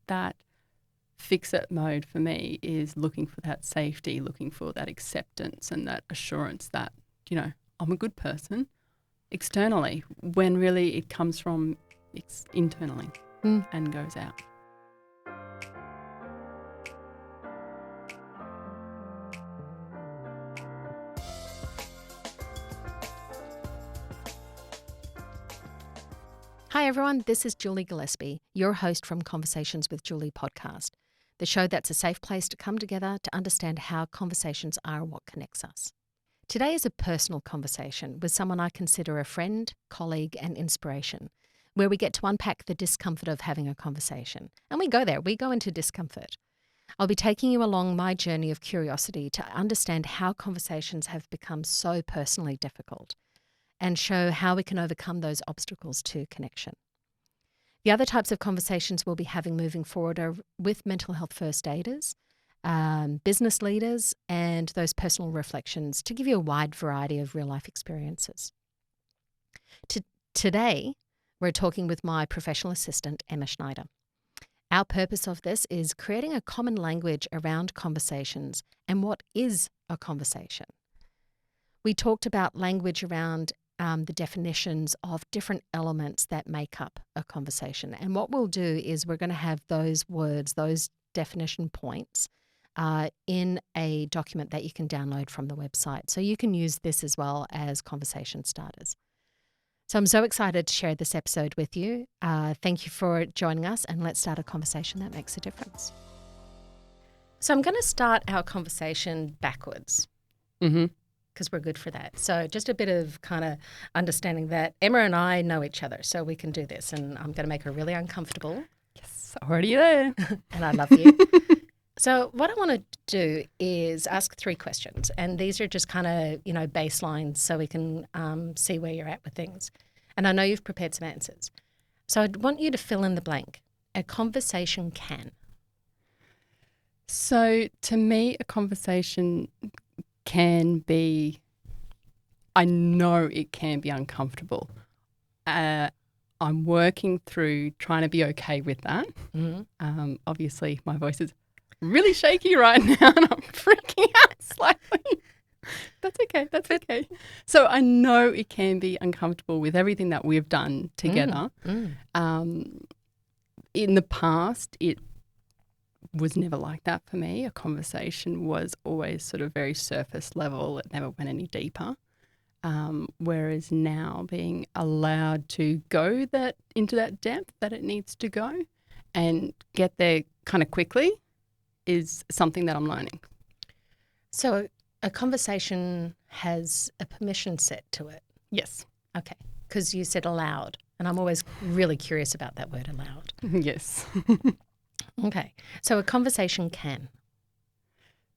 that fix-it mode for me is looking for that safety, looking for that acceptance and that assurance that, I'm a good person externally, when really it comes from internally and goes out. Hi everyone, this is Julie Gillespie, your host from Conversations with Julie podcast, the show that's a safe place to come together to understand how conversations are what connects us. Today is a personal conversation with someone I consider a friend, colleague and inspiration, where we get to unpack the discomfort of having a conversation. And we go into discomfort. I'll be taking you along my journey of curiosity to understand how conversations have become so personally difficult, and show how we can overcome those obstacles to connection. The other types of conversations we'll be having moving forward are with mental health first aiders, business leaders, and those personal reflections to give you a wide variety of real life experiences. Today, we're talking with my professional assistant, Emma Schneider. Our purpose of this is creating a common language around conversations and what is a conversation. We talked about language around the definitions of different elements that make up a conversation. And what we'll do is we're going to have those words, those definition points in a document that you can download from the website. So you can use this as well as conversation starters. So I'm so excited to share this episode with you. Thank you for joining us, and let's start a conversation that makes a difference. So I'm going to start our conversation backwards. Because we're good for that. So just a bit of kind of understanding that Emma and I know each other, so we can do this. And I'm going to make her really uncomfortable. Yes, already there. And I love you. So what I want to do is ask 3 questions. And these are just kind of, baselines so we can see where you're at with things. And I know you've prepared some answers. So I'd want you to fill in the blank. A conversation can. So to me, a conversation can be, I know it can be uncomfortable. I'm working through trying to be okay with that. Obviously, my voice is really shaky right now and I'm freaking out slightly. That's okay. So I know it can be uncomfortable with everything that we've done together. In the past, it was never like that for me. A conversation was always sort of very surface level. It never went any deeper. Whereas now being allowed to go into that depth that it needs to go and get there kind of quickly is something that I'm learning. So a conversation has a permission set to it. Yes. Okay. Because you said allowed, and I'm always really curious about that word allowed. Yes. Okay. So a conversation can.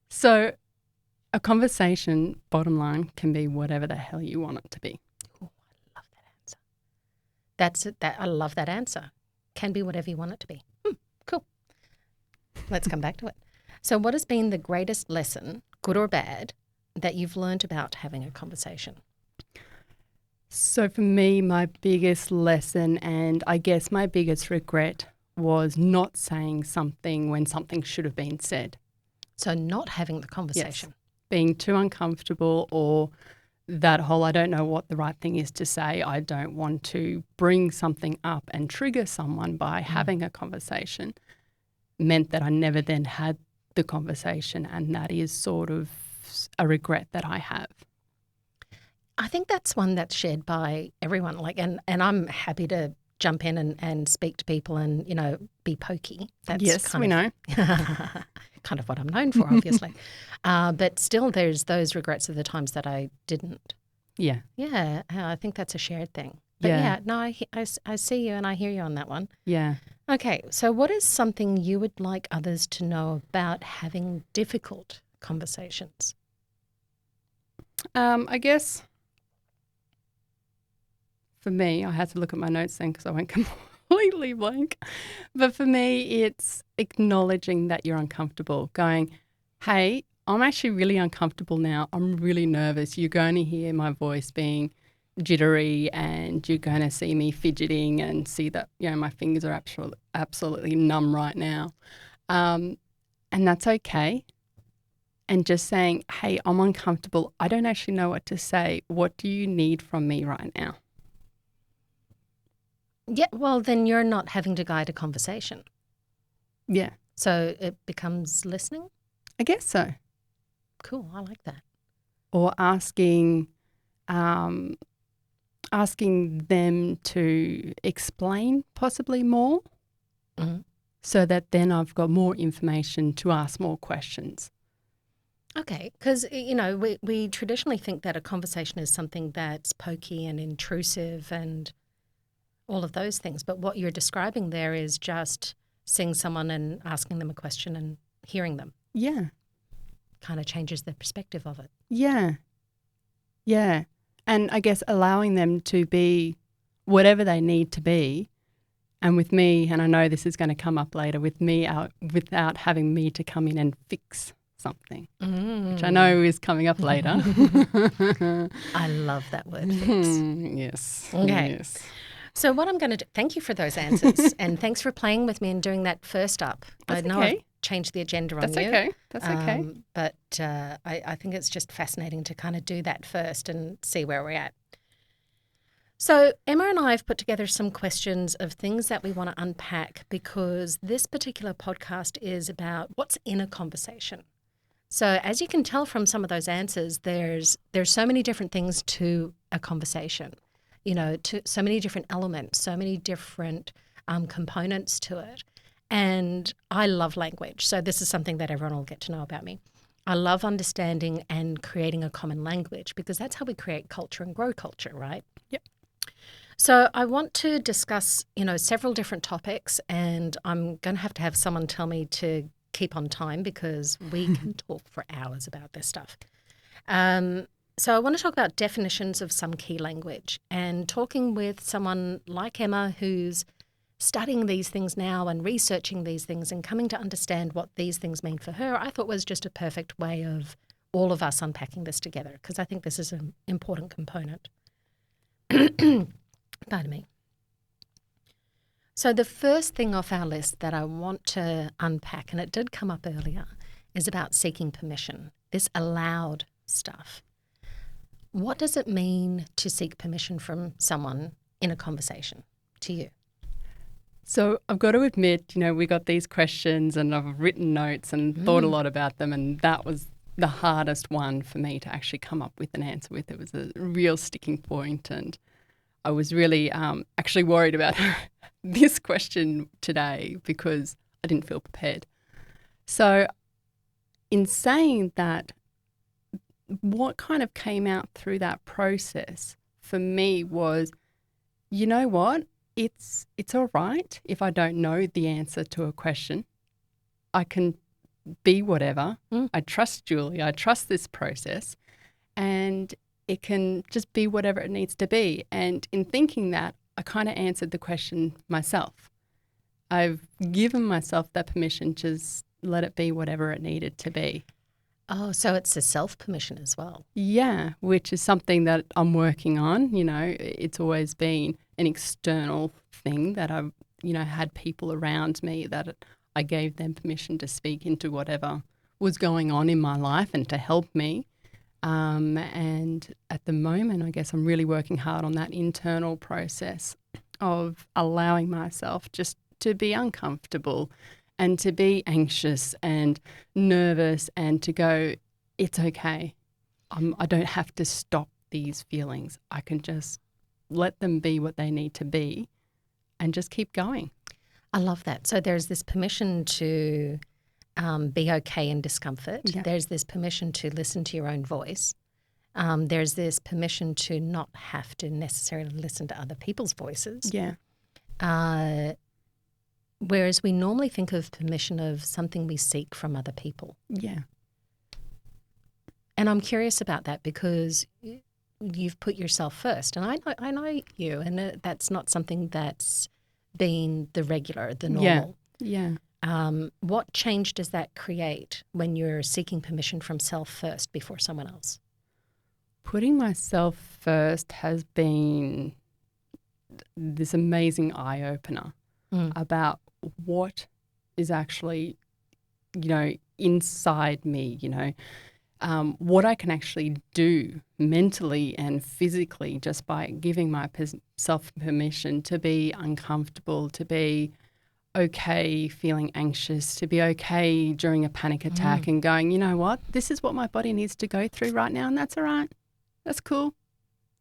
So a conversation, bottom line, can be whatever the hell you want it to be. Oh, I love that answer. I love that answer. Can be whatever you want it to be. Cool. Let's come back to it. So what has been the greatest lesson, good or bad, that you've learned about having a conversation? So for me, my biggest lesson and I guess my biggest regret was not saying something when something should have been said. So not having the conversation. Yes. Being too uncomfortable, or that whole I don't know what the right thing is to say. I don't want to bring something up and trigger someone by having a conversation meant that I never then had the conversation, and that is sort of a regret that I have. I think that's one that's shared by everyone. And I'm happy to jump in and speak to people and, be pokey. That's yes, we know. Kind of what I'm known for, obviously. But still there's those regrets of the times that I didn't. Yeah. Yeah, I think that's a shared thing. But I see you and I hear you on that one. Yeah. Okay, so what is something you would like others to know about having difficult conversations? I guess for me, I had to look at my notes then because I went completely blank. But for me, it's acknowledging that you're uncomfortable, going, hey, I'm actually really uncomfortable now. I'm really nervous. You're going to hear my voice being jittery, and you're going to see me fidgeting and see that, my fingers are absolutely numb right now. And that's okay. And just saying, hey, I'm uncomfortable. I don't actually know what to say. What do you need from me right now? Yeah, well, then you're not having to guide a conversation. Yeah. So it becomes listening? I guess so. Cool, I like that. Or asking them to explain possibly more, so that then I've got more information to ask more questions. Okay, because, we traditionally think that a conversation is something that's pokey and intrusive and all of those things. But what you're describing there is just seeing someone and asking them a question and hearing them. Yeah. Kind of changes the perspective of it. Yeah. Yeah. And I guess allowing them to be whatever they need to be. And with me, and I know this is going to come up later, with me without having me to come in and fix something, which I know is coming up later. I love that word, fix. Yes. Okay. Yes. So what I'm going to do, thank you for those answers, and thanks for playing with me and doing that first up. That's I know okay. I've changed the agenda on That's you. okay. That's okay. But I think it's just fascinating to kind of do that first and see where we're at. So Emma and I have put together some questions of things that we want to unpack, because this particular podcast is about what's in a conversation. So as you can tell from some of those answers, there's so many different things to a conversation, to so many different elements, so many different components to it. And I love language. So this is something that everyone will get to know about me. I love understanding and creating a common language, because that's how we create culture and grow culture, right? Yep. So I want to discuss, several different topics, and I'm going to have someone tell me to keep on time, because we can talk for hours about this stuff. So I want to talk about definitions of some key language, and talking with someone like Emma, who's studying these things now and researching these things and coming to understand what these things mean for her, I thought was just a perfect way of all of us unpacking this together, because I think this is an important component. Pardon me. So the first thing off our list that I want to unpack, and it did come up earlier, is about seeking permission, this allowed stuff. What does it mean to seek permission from someone in a conversation to you? So I've got to admit, we got these questions and I've written notes and thought a lot about them, and that was the hardest one for me to actually come up with an answer with. It was a real sticking point, and I was really actually worried about this question today because I didn't feel prepared. So in saying that, what kind of came out through that process for me was, you know what? It's all right if I don't know the answer to a question. I can be whatever. I trust Julie. I trust this process, and it can just be whatever it needs to be. And in thinking that, I kind of answered the question myself. I've given myself that permission to just let it be whatever it needed to be. Oh, so it's a self-permission as well. Yeah, which is something that I'm working on. It's always been an external thing that I've, had people around me that I gave them permission to speak into whatever was going on in my life and to help me. And at the moment, I guess I'm really working hard on that internal process of allowing myself just to be uncomfortable and to be anxious and nervous and to go, it's okay. I don't have to stop these feelings. I can just let them be what they need to be and just keep going. I love that. So there's this permission to be okay in discomfort. Yeah. There's this permission to listen to your own voice. There's this permission to not have to necessarily listen to other people's voices. Yeah. Whereas we normally think of permission of something we seek from other people. Yeah. And I'm curious about that because you've put yourself first. And I know you, and that's not something that's been the regular, the normal. Yeah. What change does that create when you're seeking permission from self first before someone else? Putting myself first has been this amazing eye-opener about what is actually, inside me, what I can actually do mentally and physically just by giving myself permission to be uncomfortable, to be okay feeling anxious, to be okay during a panic attack and going, you know what, this is what my body needs to go through right now and that's all right. That's cool.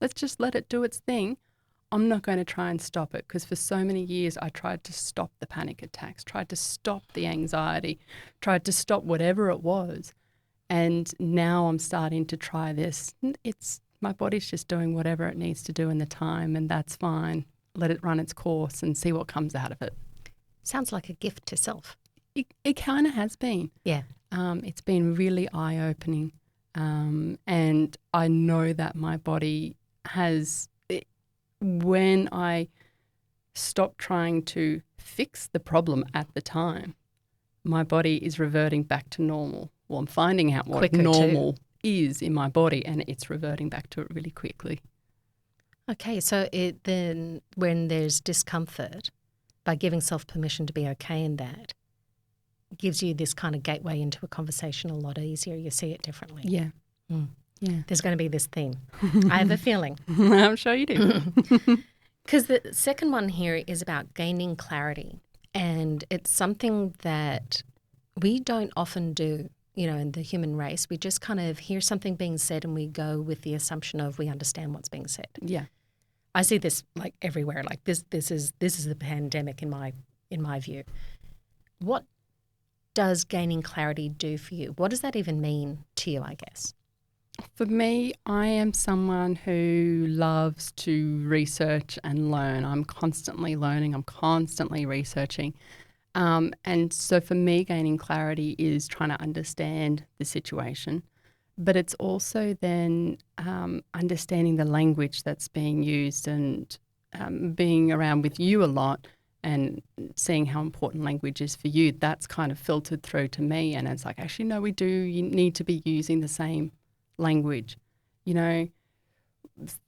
Let's just let it do its thing. I'm not going to try and stop it because for so many years I tried to stop the panic attacks, tried to stop the anxiety, tried to stop whatever it was. And now I'm starting to try this. My body's just doing whatever it needs to do in the time and that's fine. Let it run its course and see what comes out of it. Sounds like a gift to self. It kind of has been. Yeah. It's been really eye-opening. And I know that my body when I stop trying to fix the problem at the time, my body is reverting back to normal. Well, I'm finding out what Quicker normal is in my body and it's reverting back to it really quickly. Okay, so then when there's discomfort, by giving self permission to be okay in that, gives you this kind of gateway into a conversation a lot easier. You see it differently. Yeah. Yeah. There's going to be this theme. I have a feeling. I'm sure you do. Because the second one here is about gaining clarity. And it's something that we don't often do, in the human race. We just kind of hear something being said and we go with the assumption of we understand what's being said. Yeah. I see this like everywhere. Like this is the pandemic in my view. What does gaining clarity do for you? What does that even mean to you, I guess? For me, I am someone who loves to research and learn. I'm constantly learning. I'm constantly researching. And so for me, gaining clarity is trying to understand the situation. But it's also then understanding the language that's being used and being around with you a lot and seeing how important language is for you. That's kind of filtered through to me. And it's like, actually, no, you need to be using the same language.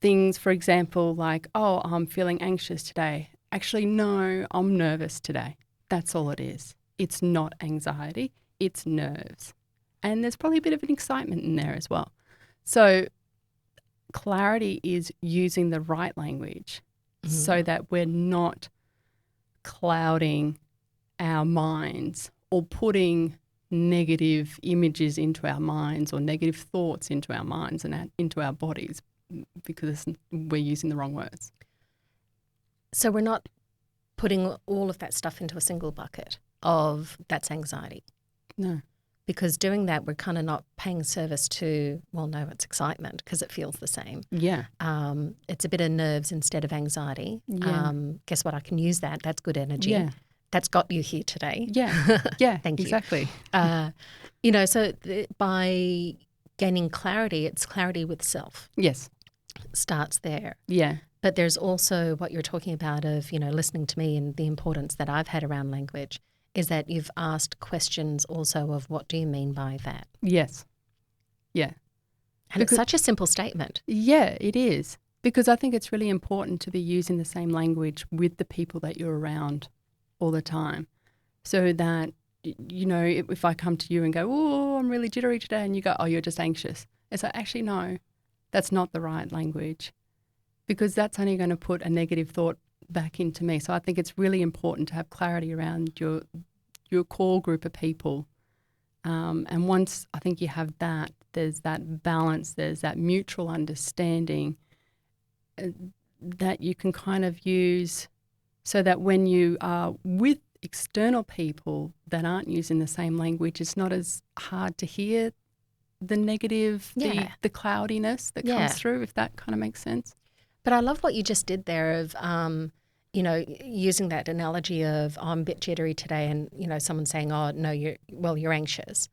Things, for example, like, oh, I'm feeling anxious today. Actually, no, I'm nervous today. That's all it is. It's not anxiety, it's nerves. And there's probably a bit of an excitement in there as well. So clarity is using the right language so that we're not clouding our minds or putting negative images into our minds or negative thoughts into our minds and into our bodies because we're using the wrong words. So we're not putting all of that stuff into a single bucket of that's anxiety. No. Because doing that, we're kind of not paying service to, well, no, it's excitement because it feels the same. Yeah. It's a bit of nerves instead of anxiety. Yeah. Guess what? I can use that. That's good energy. Yeah. That's got you here today. Yeah. Yeah. Thank you. Exactly. So by gaining clarity, it's clarity with self. Yes. Starts there. Yeah. But there's also what you're talking about of, listening to me and the importance that I've had around language is that you've asked questions also of what do you mean by that? Yes. Yeah. And it's such a simple statement. Yeah, it is. Because I think it's really important to be using the same language with the people that you're around all the time. So that, if I come to you and go, oh, I'm really jittery today, and you go, oh, you're just anxious. It's like, actually, no, that's not the right language because that's only going to put a negative thought back into me. So I think it's really important to have clarity around your core group of people. And once I think you have that, there's that balance, there's that mutual understanding that you can kind of use so that when you are with external people that aren't using the same language, it's not as hard to hear the negative, the cloudiness that comes through, if that kind of makes sense. But I love what you just did there of, using that analogy of I'm a bit jittery today and, someone saying, oh, no, you're anxious.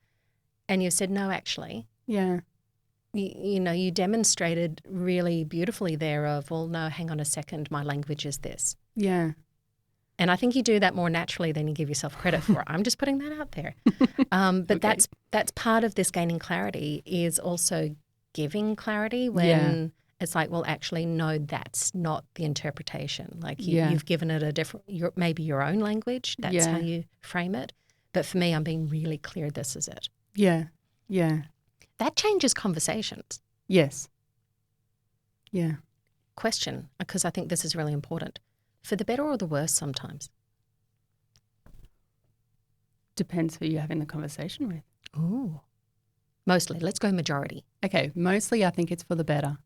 And you said, no, actually. Yeah. You demonstrated really beautifully there of, well, no, hang on a second, my language is this. Yeah. And I think you do that more naturally than you give yourself credit for. I'm just putting that out there. But Okay. that's part of this gaining clarity is also giving clarity when it's like, well, actually, no, that's not the interpretation. Like you've given it a different, maybe your own language. That's how you frame it. But for me, I'm being really clear this is it. Yeah, yeah. That changes conversations. Yes. Yeah. Question, because I think this is really important. For the better or the worse sometimes? Depends who you're having the conversation with. Ooh. Mostly. Let's go majority. Okay, mostly I think it's for the better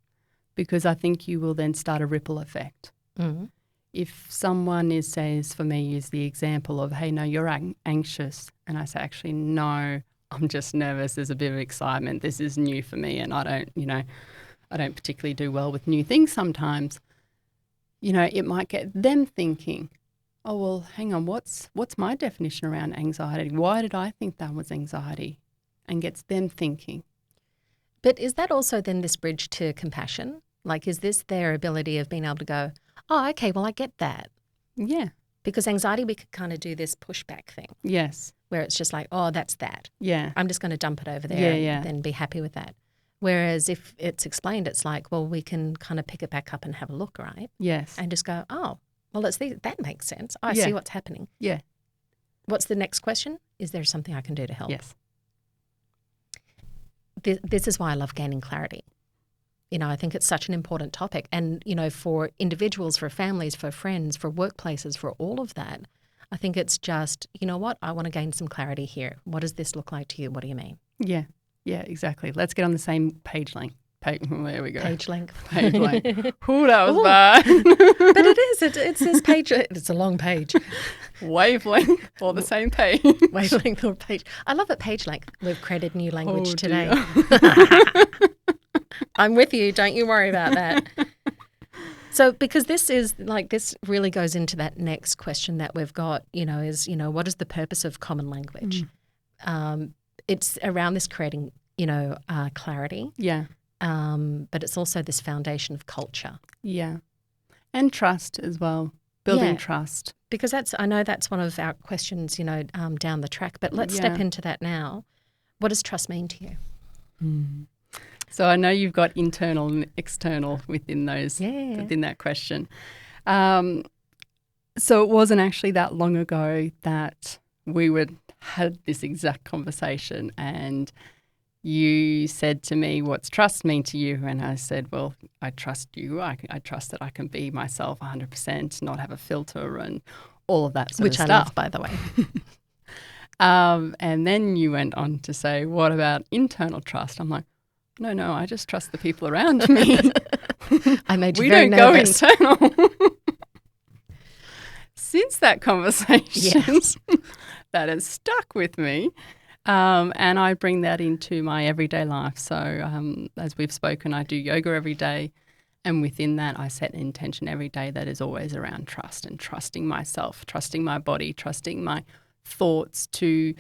because I think you will then start a ripple effect. Mm-hmm. If someone says, for me, use the example of, hey, no, you're anxious. And I say, actually, no, I'm just nervous. There's a bit of excitement. This is new for me and I don't particularly do well with new things sometimes. It might get them thinking, oh, well, hang on, what's my definition around anxiety? Why did I think that was anxiety? And gets them thinking. But is that also then this bridge to compassion? Like, is this their ability of being able to go, oh, okay, well, I get that. Yeah. Because anxiety, we could kind of do this pushback thing. Yes. Where it's just like, oh, that's that. Yeah. I'm just going to dump it over there and then be happy with that. Whereas if it's explained, it's like, well, we can kind of pick it back up and have a look, right? Yes. And just go, oh, well, that makes sense. I see what's happening. Yeah. What's the next question? Is there something I can do to help? Yes. This is why I love gaining clarity. I think it's such an important topic. And, for individuals, for families, for friends, for workplaces, for all of that, I think it's just, you know what? I want to gain some clarity here. What does this look like to you? What do you mean? Yeah. Yeah, exactly. Let's get on the same page length. There we go. Page length. Page length. Ooh, that was bad. But it is. It's this page. It's a long page. Wavelength or the same page. Wavelength or page. I love it, page length. We've created new language today. I'm with you. Don't you worry about that. So because this really goes into that next question that we've got, is, what is the purpose of common language? It's around this creating, clarity. Yeah. But it's also this foundation of culture. Yeah. And trust as well. Building trust. Because I know that's one of our questions, down the track. But let's step into that now. What does trust mean to you? So I know you've got internal and external within that question. So it wasn't actually that long ago that we had this exact conversation and you said to me, what's trust mean to you? And I said, well, I trust you. I trust that I can be myself 100%, not have a filter and all of that sort of stuff. Which I love, by the way. And then you went on to say, what about internal trust? I'm like, no, I just trust the people around me. I made you very nervous. We don't go external. Since that conversation, that has stuck with me. And I bring that into my everyday life. So as we've spoken, I do yoga every day. And within that, I set an intention every day that is always around trust and trusting myself, trusting my body, trusting my thoughts to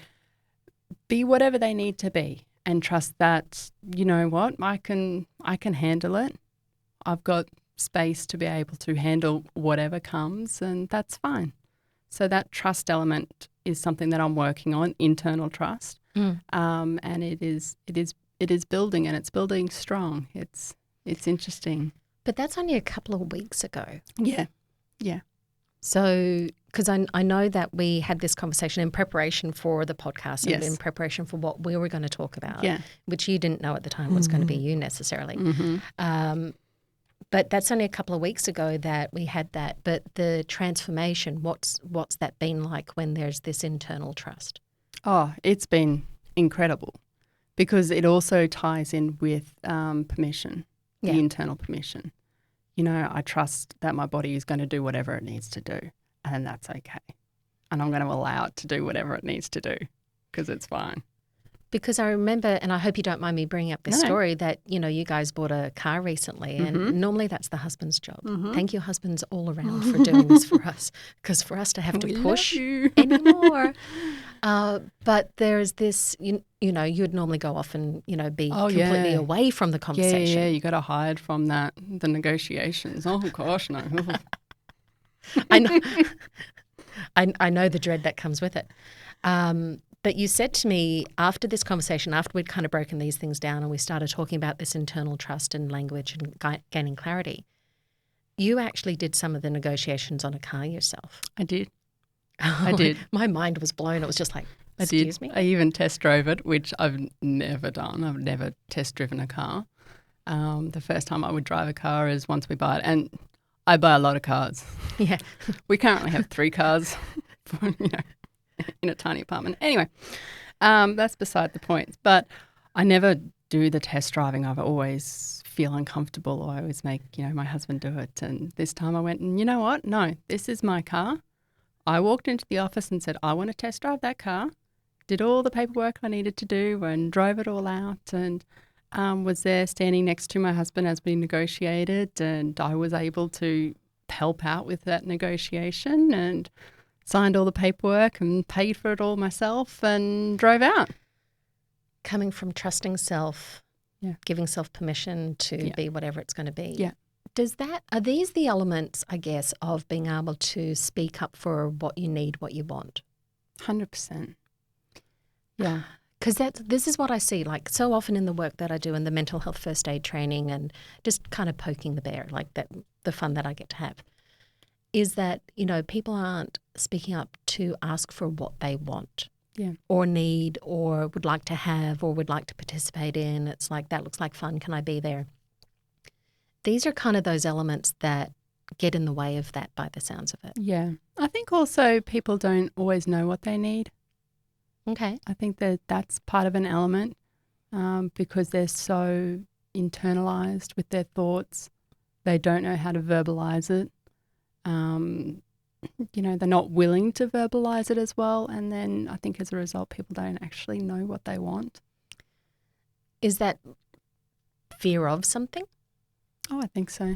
be whatever they need to be and trust that, you know what, I can handle it. I've got space to be able to handle whatever comes and that's fine. So that trust element is something that I'm working on, internal trust, and it is building and it's building strong. It's interesting. But that's only a couple of weeks ago. Yeah. So, because I know that we had this conversation in preparation for the podcast and in preparation for what we were going to talk about, which you didn't know at the time was going to be you necessarily. But that's only a couple of weeks ago that we had that. But the transformation, what's that been like when there's this internal trust? Oh, it's been incredible because it also ties in with permission, the internal permission. You know, I trust that my body is going to do whatever it needs to do and that's okay. And I'm going to allow it to do whatever it needs to do because it's fine. Because I remember, and I hope you don't mind me bringing up this story, that, you know, you guys bought a car recently and normally that's the husband's job. Thank you, husbands all around, for doing this for us because for us to have to push anymore. But there's this, you know, you would normally go off and, you know, be completely away from the conversation. Yeah, you got to hide from the negotiations. Oh, gosh, no. I know. I know the dread that comes with it. But you said to me after this conversation, after we'd kind of broken these things down and we started talking about this internal trust and language and gaining clarity, you actually did some of the negotiations on a car yourself. I did. I did. My mind was blown. It was just like, excuse me? I even test drove it, which I've never done. I've never test driven a car. The first time I would drive a car is once we buy it. And I buy a lot of cars. Yeah. We currently have 3 cars in a tiny apartment. Anyway, that's beside the point. But I never do the test driving. I've always feel uncomfortable. I always make, my husband do it. And this time I went, and you know what? No, this is my car. I walked into the office and said, I want to test drive that car. Did all the paperwork I needed to do and drove it all out and was there standing next to my husband as we negotiated, and I was able to help out with that negotiation and signed all the paperwork and paid for it all myself and drove out. Coming from trusting self, giving self permission to be whatever it's going to be. Yeah. Are these the elements, I guess, of being able to speak up for what you need, what you want? 100%. Yeah. Because this is what I see, like so often in the work that I do in the mental health first aid training and just kind of poking the bear, like that, the fun that I get to have, is that, people aren't speaking up to ask for what they want or need or would like to have or would like to participate in. It's like, that looks like fun. Can I be there? These are kind of those elements that get in the way of that by the sounds of it. Yeah. I think also people don't always know what they need. Okay. I think that's part of an element because they're so internalized with their thoughts. They don't know how to verbalize it. They're not willing to verbalize it as well. And then I think as a result, people don't actually know what they want. Is that fear of something? Oh, I think so.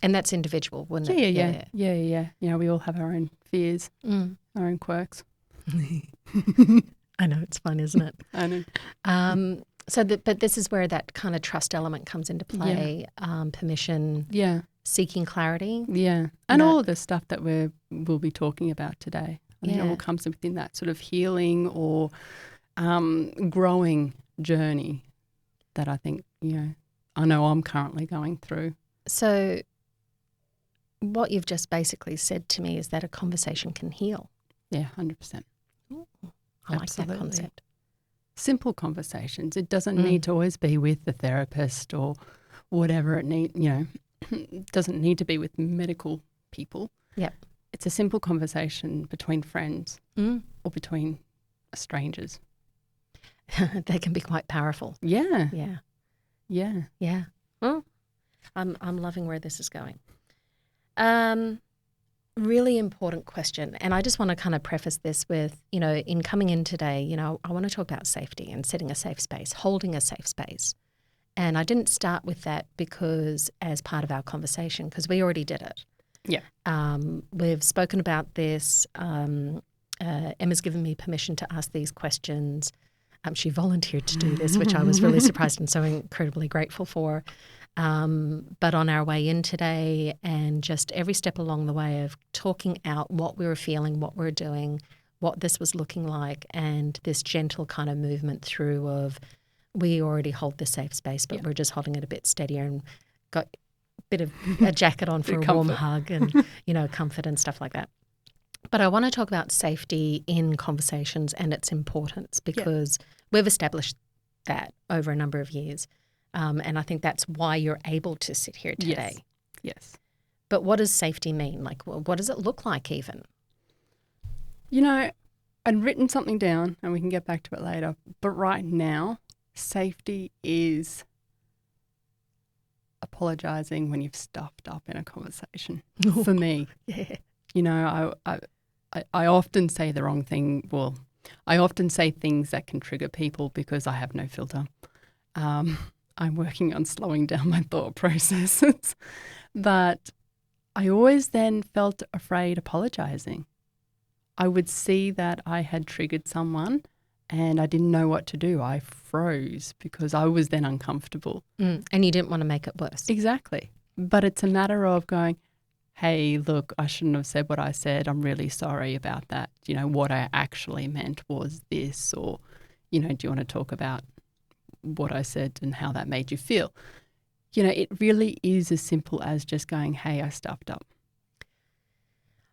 And that's individual, wouldn't it? Yeah. We all have our own fears, our own quirks. I know, it's fun, isn't it? I know. But this is where that kind of trust element comes into play, permission, seeking clarity. Yeah, and all of the stuff that we'll be talking about today. I think it all comes within that sort of healing or growing journey that I think, I know I'm currently going through. So what you've just basically said to me is that a conversation can heal. Yeah, 100%. Ooh, I like that concept. Simple conversations. It doesn't need to always be with the therapist or whatever it needs, it doesn't need to be with medical people. Yeah. It's a simple conversation between friends or between strangers. They can be quite powerful. Yeah. Yeah. Yeah. Yeah. Well, I'm loving where this is going. Really important question. And I just want to kind of preface this with, in coming in today, I want to talk about safety and setting a safe space, holding a safe space. And I didn't start with that because as part of our conversation, because we already did it. Yeah. We've spoken about this. Emma's given me permission to ask these questions. She volunteered to do this, which I was really surprised and so incredibly grateful for. But on our way in today and just every step along the way of talking out what we were feeling, what we were doing, what this was looking like, and this gentle kind of movement through of we already hold the safe space, but we're just holding it a bit steadier and got a bit of a jacket on for a warm hug and, comfort and stuff like that. But I want to talk about safety in conversations and its importance because we've established that over a number of years. And I think that's why you're able to sit here today. Yes. But what does safety mean? Like, what does it look like even? I'd written something down and we can get back to it later. But right now, safety is apologising when you've stuffed up in a conversation for me. Yeah. I often say the wrong thing. Well, I often say things that can trigger people because I have no filter. I'm working on slowing down my thought processes. But I always then felt afraid apologising. I would see that I had triggered someone and I didn't know what to do. I froze because I was then uncomfortable. And you didn't want to make it worse. Exactly. But it's a matter of going, hey, look, I shouldn't have said what I said. I'm really sorry about that. You know, what I actually meant was this, or, you know, do you want to talk about what I said and how that made you feel? You know, it really is as simple as just going, hey, I stuffed up.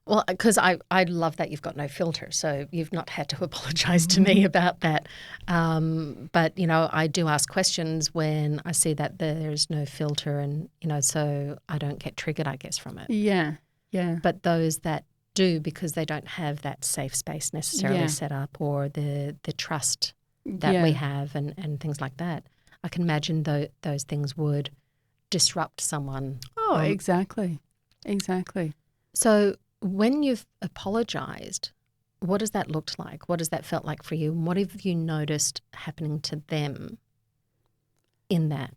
Well, because I love that you've got no filter, so you've not had to apologise to me about that. But, you know, I do ask questions when I see that there's no filter and, you know, so I don't get triggered, I guess, from it. Yeah, yeah. But those that do, because they don't have that safe space necessarily set up, or the trust that we have and things like that, I can imagine those things would disrupt someone. Oh, exactly. So when you've apologised, what does that look like? What has that felt like for you? And what have you noticed happening to them in that?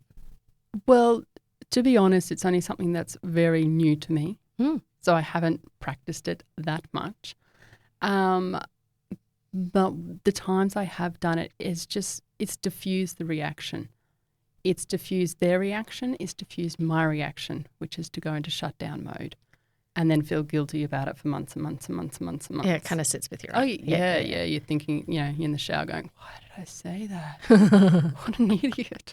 Well, to be honest, it's only something that's very new to me. So I haven't practiced it that much. But the times I have done it, it's diffused the reaction. It's diffused their reaction. It's diffused my reaction, which is to go into shutdown mode and then feel guilty about it for months and months and months and months and months. Yeah, it kind of sits with you. Oh, yeah. You're thinking, you know, you're in the shower going, why did I say that? What an idiot.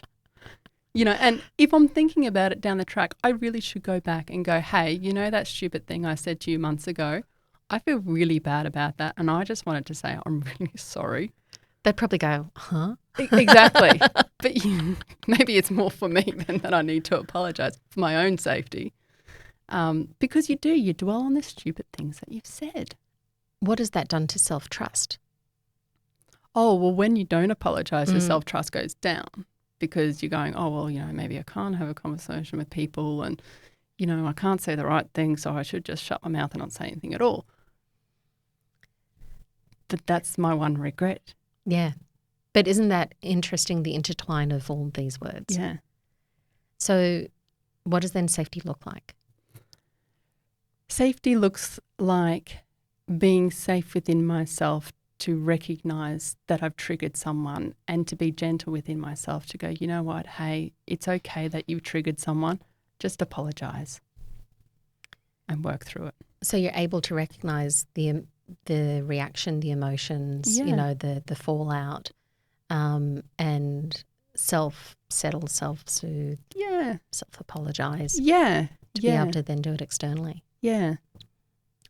You know, and if I'm thinking about it down the track, I really should go back and go, hey, you know that stupid thing I said to you months ago? I feel really bad about that, and I just wanted to say I'm really sorry. They'd probably go, huh? Exactly. But maybe it's more for me than that I need to apologise for my own safety. Because you dwell on the stupid things that you've said. What has that done to self-trust? Oh, well, when you don't apologise, your self-trust goes down because you're going, oh, well, you know, maybe I can't have a conversation with people and, you know, I can't say the right thing, so I should just shut my mouth and not say anything at all. But that's my one regret. Yeah. But isn't that interesting, the intertwine of all these words? Yeah. So what does then safety look like? Safety looks like being safe within myself to recognise that I've triggered someone and to be gentle within myself to go, you know what, hey, it's okay that you've triggered someone, just apologise and work through it. So you're able to recognise the reaction, the emotions, you know, the fallout, and self-settle, self-soothe, self-apologise. Yeah. To be able to then do it externally. Yeah.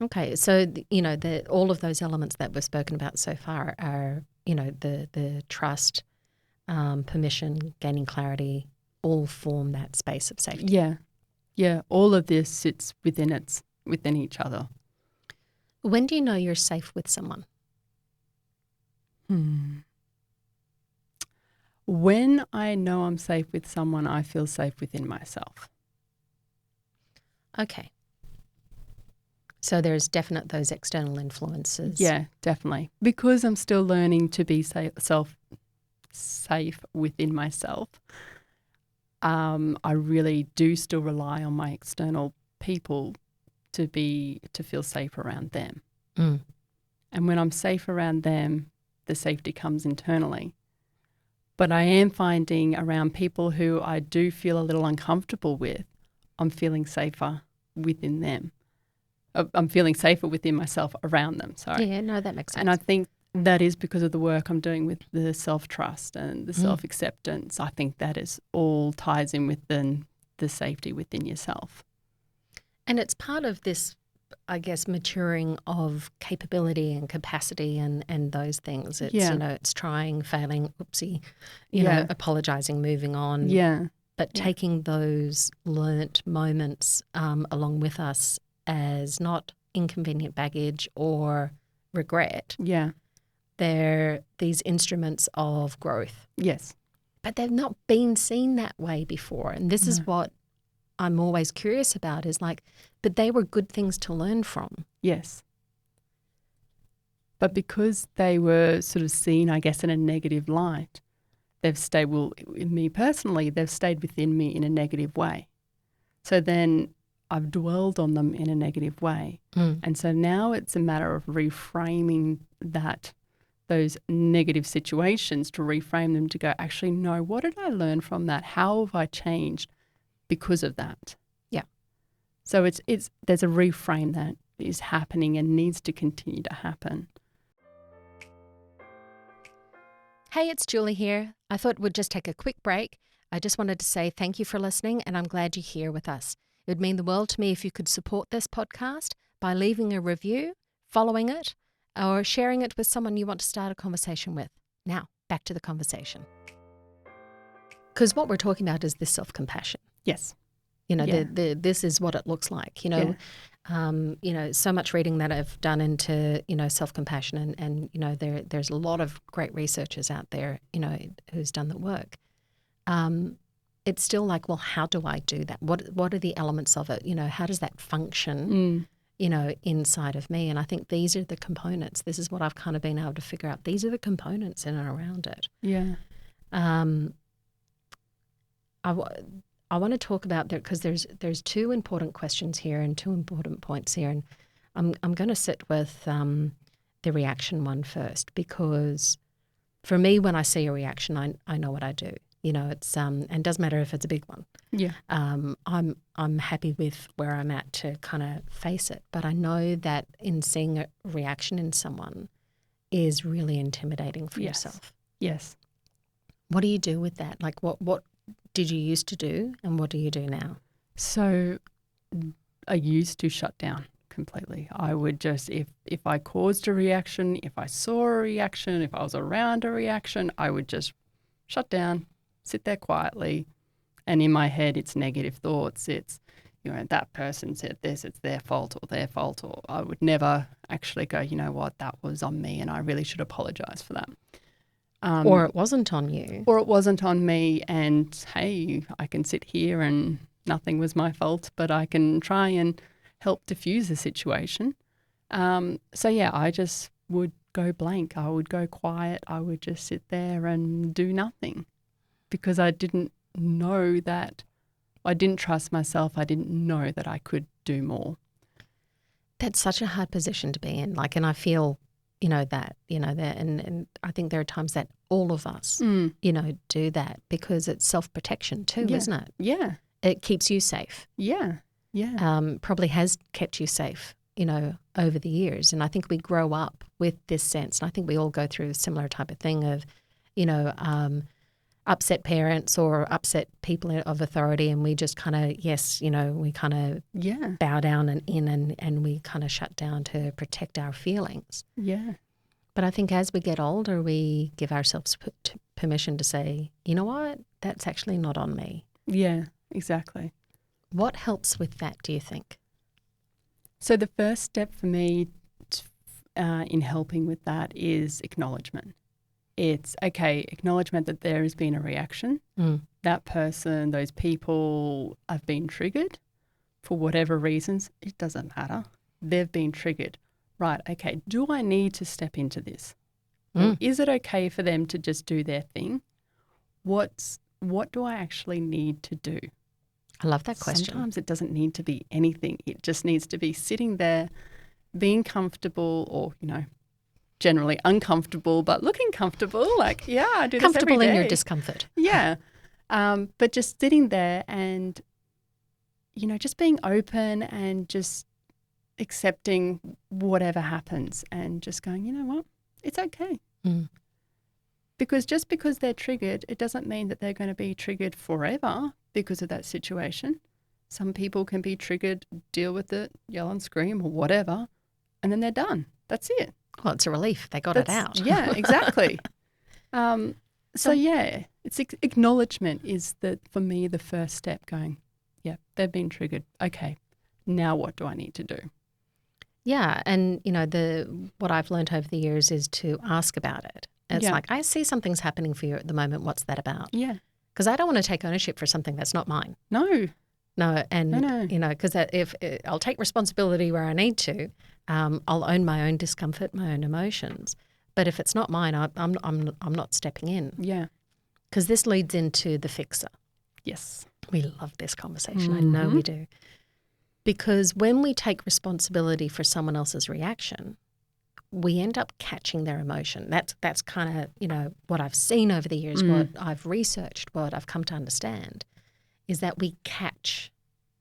Okay, so you know all of those elements that we've spoken about so far are, you know, the trust, permission, gaining clarity, all form that space of safety. Yeah, yeah. All of this sits within each other. When do you know you're safe with someone? When I know I'm safe with someone, I feel safe within myself. Okay. So there's definite those external influences. Yeah, definitely. Because I'm still learning to be safe within myself, I really do still rely on my external people to feel safe around them. And when I'm safe around them, the safety comes internally. But I am finding around people who I do feel a little uncomfortable with, I'm feeling safer within them. I'm feeling safer within myself around them. Sorry. Yeah, no, that makes sense. And I think that is because of the work I'm doing with the self-trust and the self-acceptance. I think that is all ties in with the safety within yourself. And it's part of this, I guess, maturing of capability and capacity and those things. It's, you know, it's trying, failing, oopsie, you know, apologising, moving on. Yeah. But taking those learnt moments along with us as not inconvenient baggage or regret. Yeah. They're these instruments of growth. Yes. But they've not been seen that way before. And this is what I'm always curious about is like, but they were good things to learn from. Yes. But because they were sort of seen, I guess, in a negative light, they've stayed, well, in me personally, they've stayed within me in a negative way. So then I've dwelled on them in a negative way. And so now it's a matter of reframing those negative situations, to reframe them to go, actually, no, what did I learn from that? How have I changed because of that? Yeah. So there's a reframe that is happening and needs to continue to happen. Hey, it's Julie here. I thought we'd just take a quick break. I just wanted to say thank you for listening, and I'm glad you're here with us. It would mean the world to me if you could support this podcast by leaving a review, following it, or sharing it with someone you want to start a conversation with. Now, back to the conversation. Because what we're talking about is this self-compassion. Yes. This is what it looks like. So much reading that I've done into, self-compassion and there's a lot of great researchers out there, who's done the work. It's still like, well, how do I do that? What are the elements of it? How does that function, inside of me? And I think these are the components. This is what I've kind of been able to figure out. These are the components in and around it. Yeah. I want to talk about that because there's two important questions here and two important points here, and I'm going to sit with the reaction one first, because for me, when I see a reaction, I know what I do. It's and it doesn't matter if it's a big one. Yeah. I'm happy with where I'm at to kind of face it, but I know that in seeing a reaction in someone is really intimidating for yourself. Yes. What do you do with that? Like what did you used to do and what do you do now? So I used to shut down completely. I would just, if I caused a reaction, if I saw a reaction, if I was around a reaction, I would just shut down, sit there quietly. And in my head, it's negative thoughts. It's, that person said this, it's their fault, or I would never actually go, you know what, that was on me and I really should apologize for that. Or it wasn't on you. Or it wasn't on me, and hey, I can sit here and nothing was my fault, but I can try and help diffuse the situation. I just would go blank. I would go quiet. I would just sit there and do nothing, because I didn't know that. I didn't trust myself. I didn't know that I could do more. That's such a hard position to be in. And I feel that, and I think there are times that all of us, do that, because it's self-protection too, isn't it? Yeah. It keeps you safe. Yeah. Yeah. Probably has kept you safe, over the years. And I think we grow up with this sense, and I think we all go through a similar type of thing of, upset parents or upset people of authority, and we just kind of, we kind of bow down and we kind of shut down to protect our feelings. Yeah. But I think as we get older, we give ourselves permission to say, you know what, that's actually not on me. Yeah, exactly. What helps with that, do you think? So the first step for me in helping with that is acknowledgement. It's, okay, acknowledgement that there has been a reaction. That person, those people have been triggered for whatever reasons. It doesn't matter. They've been triggered. Right, okay, do I need to step into this? Or is it okay for them to just do their thing? What do I actually need to do? I love that question. Sometimes it doesn't need to be anything. It just needs to be sitting there, being comfortable, or, generally uncomfortable, but looking comfortable. Like, yeah, I do this every day. Comfortable in your discomfort. Yeah. But just sitting there and, just being open and just accepting whatever happens and just going, you know what, it's okay. Because just because they're triggered, it doesn't mean that they're going to be triggered forever because of that situation. Some people can be triggered, deal with it, yell and scream or whatever, and then they're done. That's it. Well, it's a relief. They got it out. Yeah, exactly. It's acknowledgement is, for me, the first step going, yeah, they've been triggered. Okay, now what do I need to do? Yeah, and, what I've learned over the years is to ask about it. It's like, I see something's happening for you at the moment. What's that about? Yeah. Because I don't want to take ownership for something that's not mine. No. No, and, because if I'll take responsibility where I need to, I'll own my own discomfort, my own emotions. But if it's not mine, I'm not stepping in. Yeah. Because this leads into the fixer. Yes. We love this conversation. I know we do. Because when we take responsibility for someone else's reaction, we end up catching their emotion. That's kind of, what I've seen over the years, what I've researched, what I've come to understand, is that we catch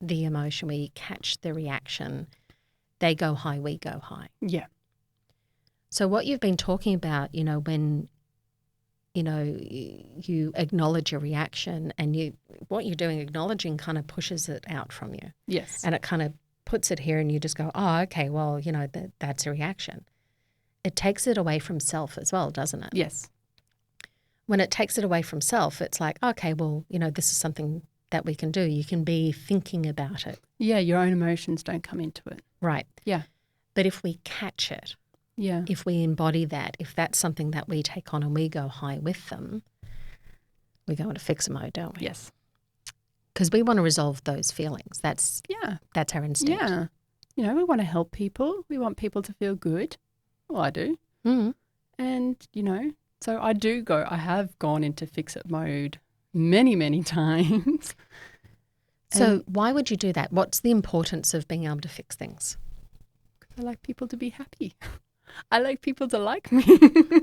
the emotion, we catch the reaction, they go high, we go high. Yeah. So what you've been talking about, when, you acknowledge your reaction and what you're doing, acknowledging kind of pushes it out from you. Yes. And it kind of puts it here and you just go, oh, okay, well, that's a reaction. It takes it away from self as well, doesn't it? Yes. When it takes it away from self, it's like, okay, well, this is something that we can do. You can be thinking about it. Yeah, your own emotions don't come into it. Right. Yeah. But if we catch it, yeah, if we embody that, if that's something that we take on and we go high with them, we go into fixer mode, don't we? Yes. Because we want to resolve those feelings. That's our instinct. Yeah. We want to help people. We want people to feel good. Well, I do. Mm-hmm. And, so I have gone into fix-it mode many, many times. So why would you do that? What's the importance of being able to fix things? I like people to be happy. I like people to like me.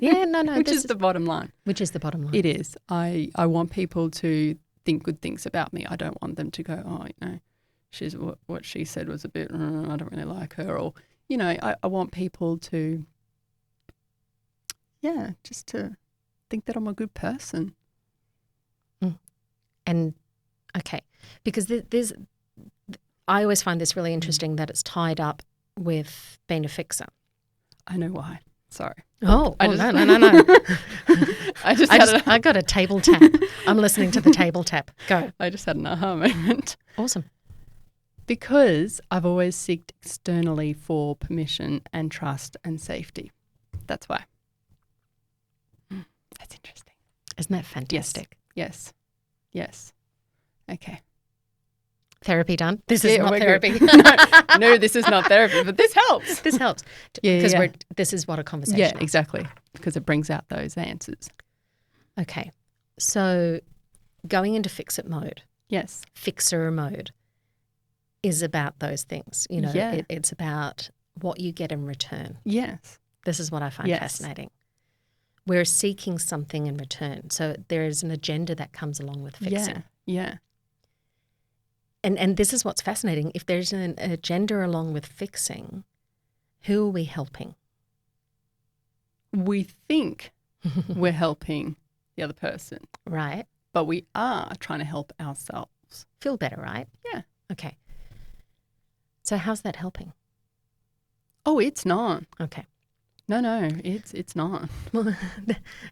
Yeah, no. Which is the bottom line. Which is the bottom line. It is. I want people to think good things about me. I don't want them to go, oh, she's what she said was a bit, I don't really like her. Or, I want people to, just to think that I'm a good person. And, okay, because I always find this really interesting that it's tied up with being a fixer. I know why. Sorry. No. I got a table tap. I'm listening to the table tap. Go. I just had an aha moment. Awesome. Because I've always sought externally for permission and trust and safety. That's why. That's interesting. Isn't that fantastic? Yes. Okay. Therapy done? This is not therapy. No, this is not therapy, but this helps. This helps. Because this is what a conversation is. Yeah, exactly. Because it brings out those answers. Okay. So going into fix-it mode. Yes. Fixer mode is about those things. It's about what you get in return. Yes. This is what I find fascinating. We're seeking something in return. So there is an agenda that comes along with fixing. Yeah. And this is what's fascinating. If there's an agenda along with fixing, who are we helping? We think we're helping the other person. Right. But we are trying to help ourselves. Feel better, right? Yeah. Okay. So how's that helping? Oh, it's not. Okay. No, it's not. Well,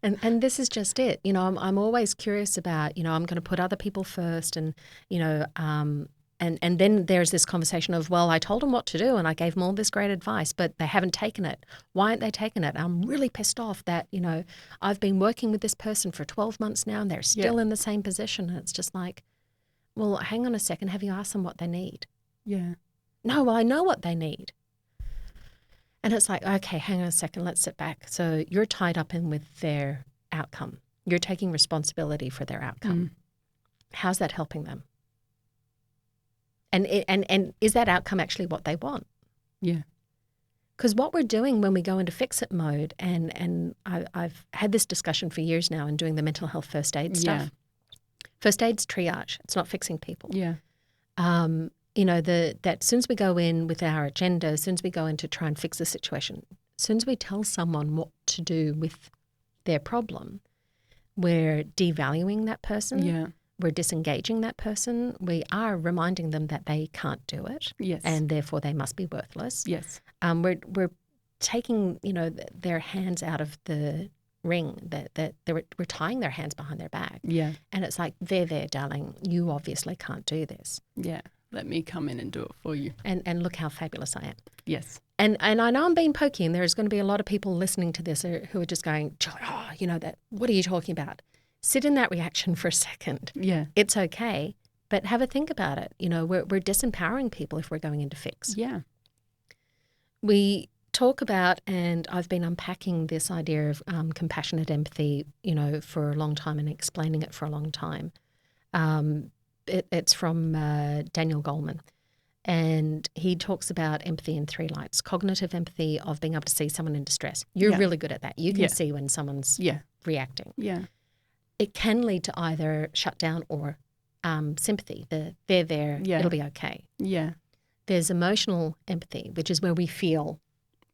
and this is just it. I'm always curious about, I'm going to put other people first and then there's this conversation of, well, I told them what to do and I gave them all this great advice, but they haven't taken it. Why aren't they taking it? I'm really pissed off that, I've been working with this person for 12 months now and they're still in the same position. And it's just like, well, hang on a second. Have you asked them what they need? Yeah. No, well, I know what they need. And it's like, okay, hang on a second, let's sit back. So you're tied up in with their outcome. You're taking responsibility for their outcome. How's that helping them? And is that outcome actually what they want? Yeah. Because what we're doing when we go into fix-it mode, and I've had this discussion for years now in doing the mental health first aid stuff. First aid's triage. It's not fixing people. Yeah. That as soon as we go in with our agenda, as soon as we go in to try and fix the situation, as soon as we tell someone what to do with their problem, we're devaluing that person. Yeah. We're disengaging that person. We are reminding them that they can't do it. Yes. And therefore they must be worthless. Yes. We're taking, their hands out of the ring, that we're tying their hands behind their back. Yeah. And it's like, there, darling, you obviously can't do this. Yeah. Let me come in and do it for you. And look how fabulous I am. Yes. And I know I'm being pokey, and there's going to be a lot of people listening to this who are just going, what are you talking about? Sit in that reaction for a second. Yeah. It's okay, but have a think about it. We're disempowering people if we're going into fix. Yeah. We talk about, and I've been unpacking this idea of compassionate empathy, for a long time and explaining it for a long time. It's from Daniel Goleman, and he talks about empathy in 3 lights. Cognitive empathy of being able to see someone in distress. You're really good at that. You can see when someone's reacting. Yeah. It can lead to either shut down or sympathy, they're there, it'll be okay. Yeah. There's emotional empathy, which is where we feel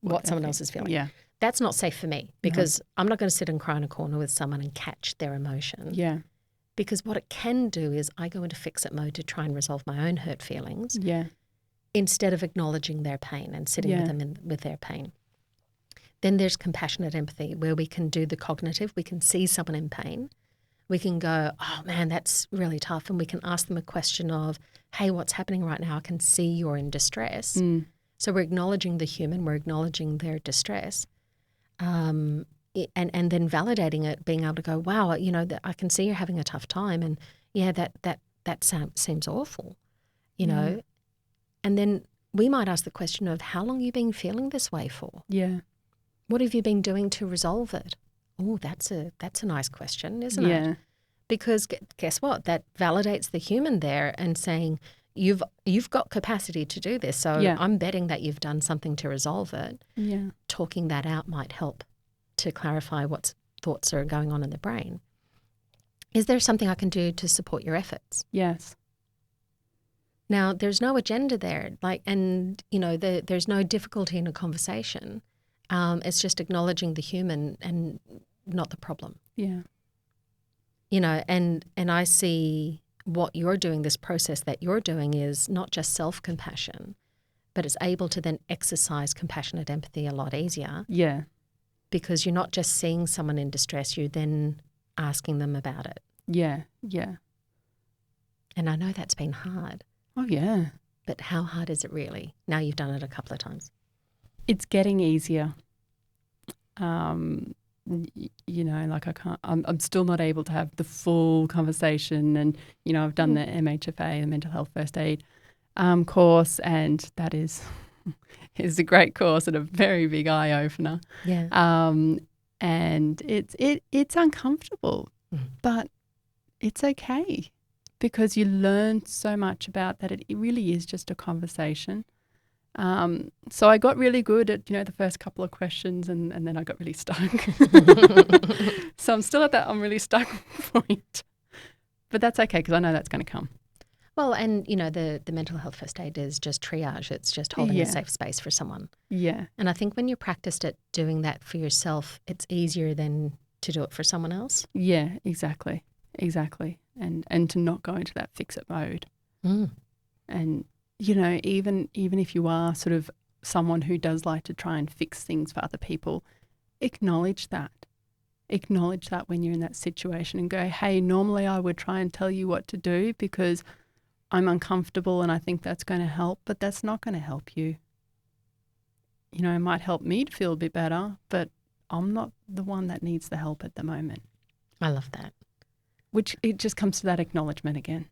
what someone else is feeling. Yeah. That's not safe for me because I'm not going to sit and cry in a corner with someone and catch their emotion. Yeah. Because what it can do is I go into fix-it mode to try and resolve my own hurt feelings instead of acknowledging their pain and sitting with them with their pain. Then there's compassionate empathy where we can do the cognitive. We can see someone in pain. We can go, oh, man, that's really tough. And we can ask them a question of, hey, what's happening right now? I can see you're in distress. So we're acknowledging the human. We're acknowledging their distress. And then validating it, being able to go, wow, you know, I can see you're having a tough time. And, yeah, that seems awful, you know. And then we might ask the question of how long have you been feeling this way for? Yeah. What have you been doing to resolve it? Oh, that's a nice question, isn't it? Because guess what? That validates the human there and saying you've got capacity to do this. So I'm betting that you've done something to resolve it. Yeah. Talking that out might help to clarify what thoughts are going on in the brain. Is there something I can do to support your efforts? Yes. Now, there's no agenda there, and you know, there's no difficulty in a conversation. It's just acknowledging the human and not the problem. Yeah. You know, and I see what you're doing, this process that you're doing is not just self-compassion, but it's able to then exercise compassionate empathy a lot easier. Yeah. Because you're not just seeing someone in distress, you're then asking them about it. Yeah, yeah. And I know that's been hard. Oh, yeah. But how hard is it really? Now you've done it a couple of times. It's getting easier. You know, like I'm still not able to have the full conversation. And, you know, I've done the MHFA, the Mental Health First Aid course, and that is a great course and a very big eye opener. Yeah. And it's uncomfortable, but it's okay because you learn so much about that. It really is just a conversation. So I got really good at, you know, the first couple of questions and then I got really stuck. So I'm still at that I'm really stuck point. But that's okay because I know that's going to come. Well, and, you know, the mental health first aid is just triage. It's just holding a safe space for someone. Yeah. And I think when you're practiced at doing that for yourself, it's easier than to do it for someone else. Yeah, exactly. Exactly. And to not go into that fix-it mode. And you know, even if you are sort of someone who does like to try and fix things for other people, acknowledge that. Acknowledge that when you're in that situation and go, hey, normally I would try and tell you what to do because I'm uncomfortable and I think that's going to help, but that's not going to help you. You know, it might help me to feel a bit better, but I'm not the one that needs the help at the moment. I love that. Which it just comes to that acknowledgement again.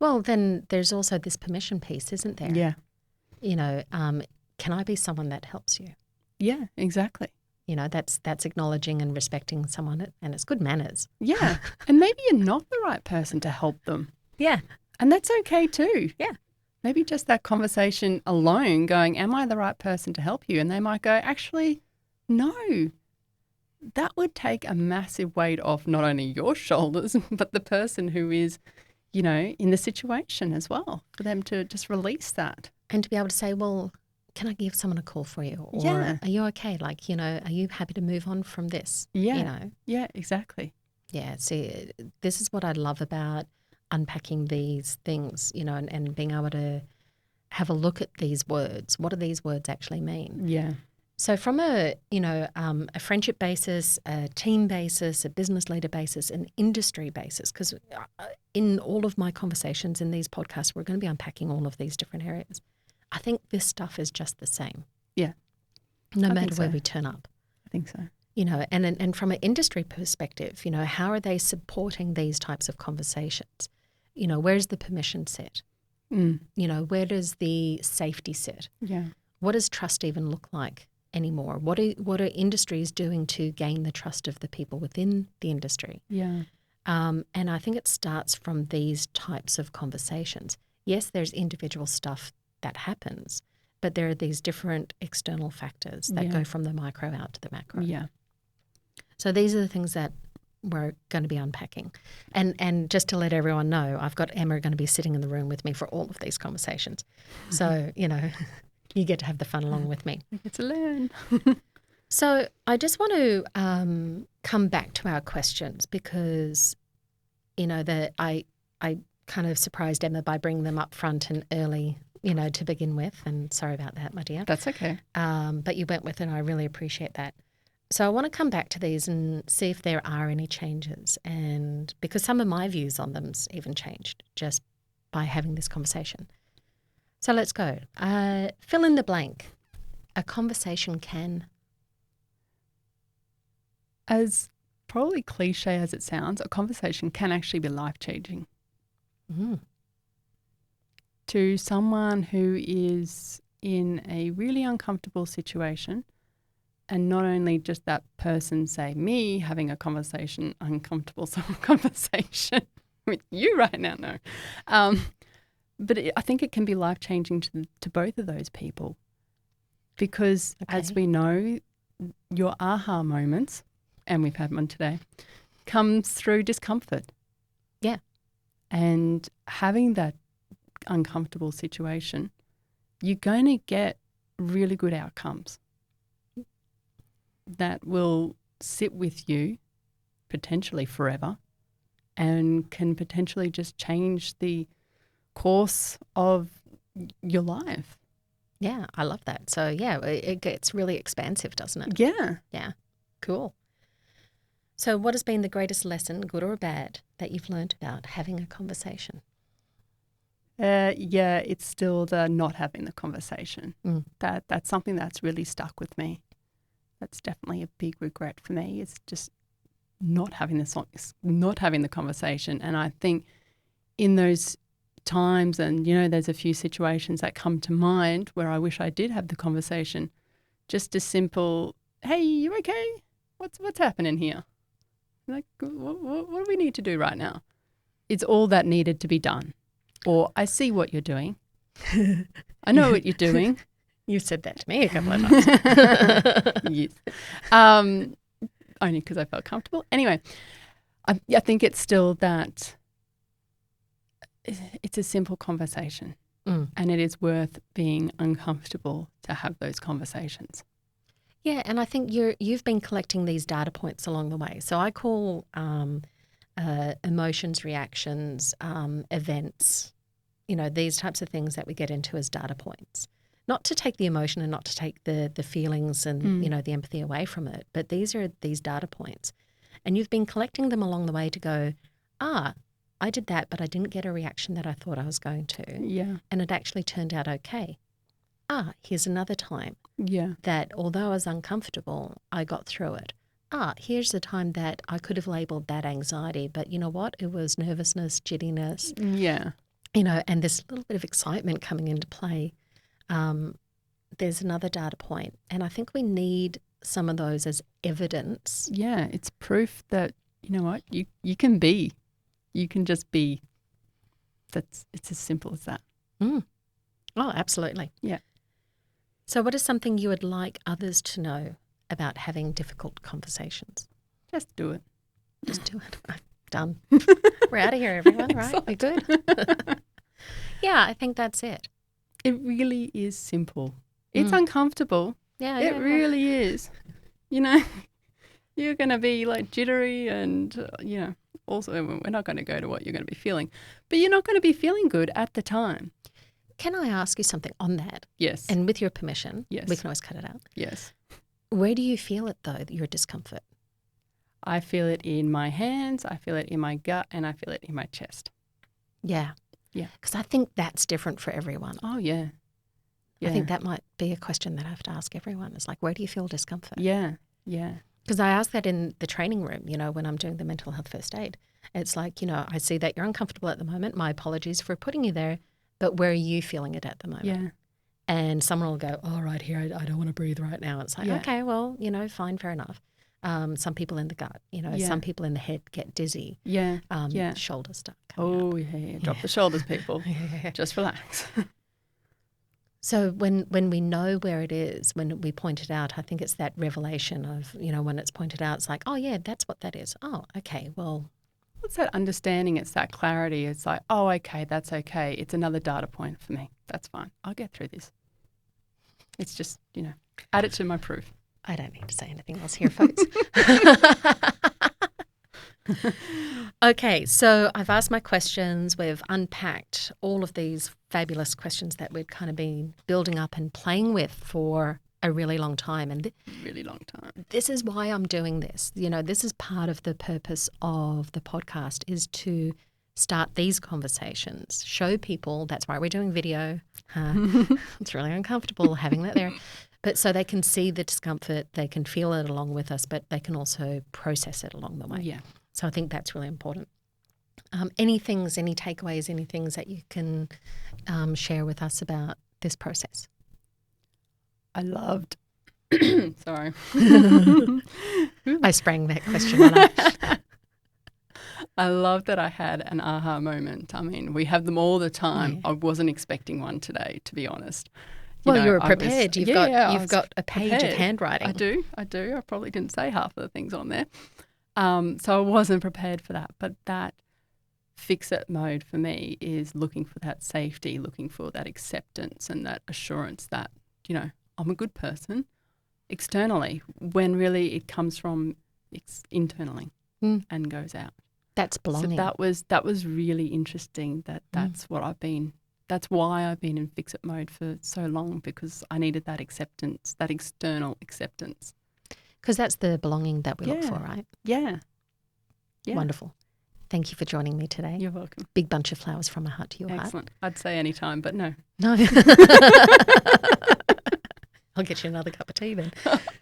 Well, then there's also this permission piece, isn't there? Yeah. You know, can I be someone that helps you? Yeah, exactly. You know, that's acknowledging and respecting someone, and it's good manners. Yeah. And maybe you're not the right person to help them. Yeah. And that's okay too. Yeah. Maybe just that conversation alone going, am I the right person to help you? And they might go, actually, no. That would take a massive weight off not only your shoulders, but the person who is, you know, in the situation as well, for them to just release that. And to be able to say, well, can I give someone a call for you? Or are you okay? Like, you know, are you happy to move on from this? Yeah. You know? Yeah, exactly. Yeah. See, this is what I love about unpacking these things, you know, and being able to have a look at these words. What do these words actually mean? Yeah. So from a friendship basis, a team basis, a business leader basis, an industry basis, because in all of my conversations in these podcasts, we're going to be unpacking all of these different areas. I think this stuff is just the same. Yeah. No matter where we turn up. I think so. You know, and from an industry perspective, you know, how are they supporting these types of conversations? You know, where's the permission sit? You know, where does the safety sit? Yeah. What does trust even look like anymore? What are industries doing to gain the trust of the people within the industry? Yeah. And I think it starts from these types of conversations. Yes, there's individual stuff that happens, but there are these different external factors that go from the micro out to the macro. Yeah. So these are the things that we're going to be unpacking. And just to let everyone know, I've got Emma going to be sitting in the room with me for all of these conversations. So, you know, you get to have the fun along with me. You get to learn. So I just want to come back to our questions because, you know, I kind of surprised Emma by bringing them up front and early, you know, to begin with. And sorry about that, my dear. That's okay. But you went with it and I really appreciate that. So I want to come back to these and see if there are any changes, and because some of my views on them's even changed just by having this conversation. So let's go. Fill in the blank. A conversation can. As probably cliche as it sounds, a conversation can actually be life-changing. Mm. To someone who is in a really uncomfortable situation, and not only just that person, say me, having a conversation, uncomfortable conversation with you right now, no. But I think it can be life-changing to both of those people because as we know, your aha moments, and we've had one today, comes through discomfort. Yeah. And having that uncomfortable situation, you're going to get really good outcomes that will sit with you potentially forever and can potentially just change the course of your life. Yeah, I love that. So, yeah, it gets really expansive, doesn't it? Yeah. Yeah, cool. So what has been the greatest lesson, good or bad, that you've learned about having a conversation? Yeah, it's still the not having the conversation. Mm. That's something that's really stuck with me. That's definitely a big regret for me. It's just not having the conversation. And I think in those times, and you know, there's a few situations that come to mind where I wish I did have the conversation. Just a simple, "Hey, you okay? What's happening here? Like, what do we need to do right now?" It's all that needed to be done. Or, "I see what you're doing. I know what you're doing." You've said that to me a couple of times. Yes. Only because I felt comfortable. Anyway, I think it's still that it's a simple conversation and it is worth being uncomfortable to have those conversations. Yeah, and I think you've been collecting these data points along the way. So I call emotions, reactions, events, you know, these types of things that we get into as data points. Not to take the emotion and not to take the feelings and, you know, the empathy away from it, but these are these data points. And you've been collecting them along the way to go, I did that, but I didn't get a reaction that I thought I was going to. Yeah. And it actually turned out okay. Here's another time that although I was uncomfortable, I got through it. Here's the time that I could have labelled that anxiety, but you know what? It was nervousness, jittiness. Yeah. You know, and this little bit of excitement coming into play. There's another data point, and I think we need some of those as evidence. Yeah, it's proof that, you know what, you can be. You can just be. It's as simple as that. Oh, absolutely. Yeah. So what is something you would like others to know about having difficult conversations? Just do it. Just do it. Done. We're out of here, everyone, right? We're good. Yeah, I think that's it. It really is simple. It's uncomfortable. Yeah, it really is. You know, you're going to be like jittery and, you know, also we're not going to go to what you're going to be feeling, but you're not going to be feeling good at the time. Can I ask you something on that? Yes. And with your permission, yes, we can always cut it out. Yes. Where do you feel it though, your discomfort? I feel it in my hands, I feel it in my gut, and I feel it in my chest. Yeah. Yeah. Because I think that's different for everyone. Oh, yeah. Yeah. I think that might be a question that I have to ask everyone. It's like, where do you feel discomfort? Yeah. Yeah. Because I ask that in the training room, you know, when I'm doing the mental health first aid. It's like, you know, I see that you're uncomfortable at the moment. My apologies for putting you there, but where are you feeling it at the moment? Yeah. And someone will go, oh, right here, I don't want to breathe right now. It's like, okay, well, you know, fine, fair enough. Some people in the gut, you know, some people in the head get dizzy. Yeah. Shoulders start coming up. Yeah. Drop the shoulders, people. Just relax. So when we know where it is, when we point it out, I think it's that revelation of, when it's pointed out, it's like, oh, yeah, that's what that is. Oh, okay, well. It's that understanding, it's that clarity. It's like, oh, okay, that's okay. It's another data point for me. That's fine. I'll get through this. It's just, add it to my proof. I don't need to say anything else here, folks. Okay, so I've asked my questions. We've unpacked all of these fabulous questions that we've kind of been building up and playing with for a really long time. And really long time. This is why I'm doing this. This is part of the purpose of the podcast, is to start these conversations, show people. That's why we're doing video. It's really uncomfortable having that there. But so they can see the discomfort, they can feel it along with us, but they can also process it along the way. Yeah. So I think that's really important. Any takeaways, any things that you can share with us about this process? I loved, sorry. I sprang that question on. I love that I had an aha moment. I mean, we have them all the time. Yeah. I wasn't expecting one today, to be honest. You were prepared. You've got a page prepared. of handwriting. I do. I probably didn't say half of the things on there. So I wasn't prepared for that. But that fix-it mode for me is looking for that safety, looking for that acceptance and that assurance that, I'm a good person externally, when really it comes from internally and goes out. That's belonging. So that was really interesting. That's why I've been in fix-it mode for so long, because I needed that acceptance, that external acceptance. Because that's the belonging that we look for, right? Yeah. Wonderful. Thank you for joining me today. You're welcome. Big bunch of flowers from my heart to your heart. Excellent. I'd say any time, but no. No. I'll get you another cup of tea then.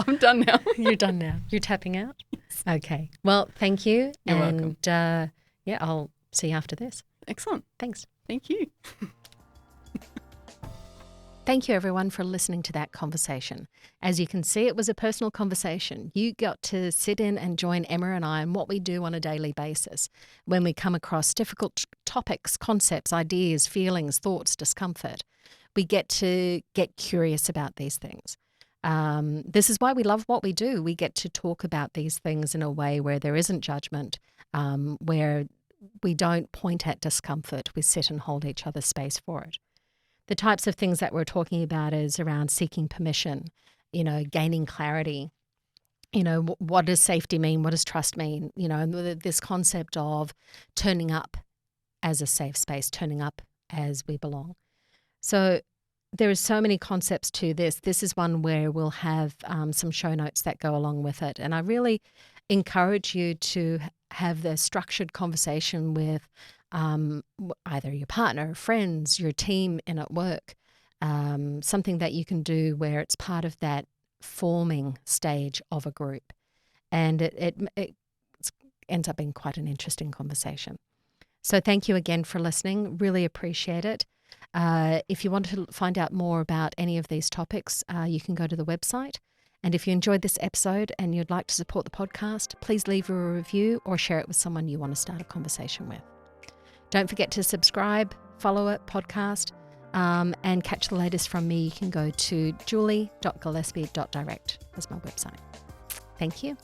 I'm done now. You're done now. You're tapping out? Yes. Okay. Well, thank you. You're welcome. I'll see you after this. Excellent. Thanks. Thank you. Thank you, everyone, for listening to that conversation. As you can see, it was a personal conversation. You got to sit in and join Emma and I in what we do on a daily basis when we come across difficult topics, concepts, ideas, feelings, thoughts, discomfort. We get to get curious about these things. This is why we love what we do. We get to talk about these things in a way where there isn't judgment, where we don't point at discomfort. We sit and hold each other's space for it. The types of things that we're talking about is around seeking permission, gaining clarity. What does safety mean? What does trust mean? This concept of turning up as a safe space, turning up as we belong. So there are so many concepts to this. This is one where we'll have some show notes that go along with it. And I really encourage you to have the structured conversation with either your partner, friends, your team in at work, something that you can do where it's part of that forming stage of a group. And it ends up being quite an interesting conversation. So thank you again for listening. Really appreciate it. If you want to find out more about any of these topics, you can go to the website. And if you enjoyed this episode and you'd like to support the podcast, please leave a review or share it with someone you want to start a conversation with. Don't forget to subscribe, follow it, podcast, and catch the latest from me. You can go to julie.gillespie.direct as my website. Thank you.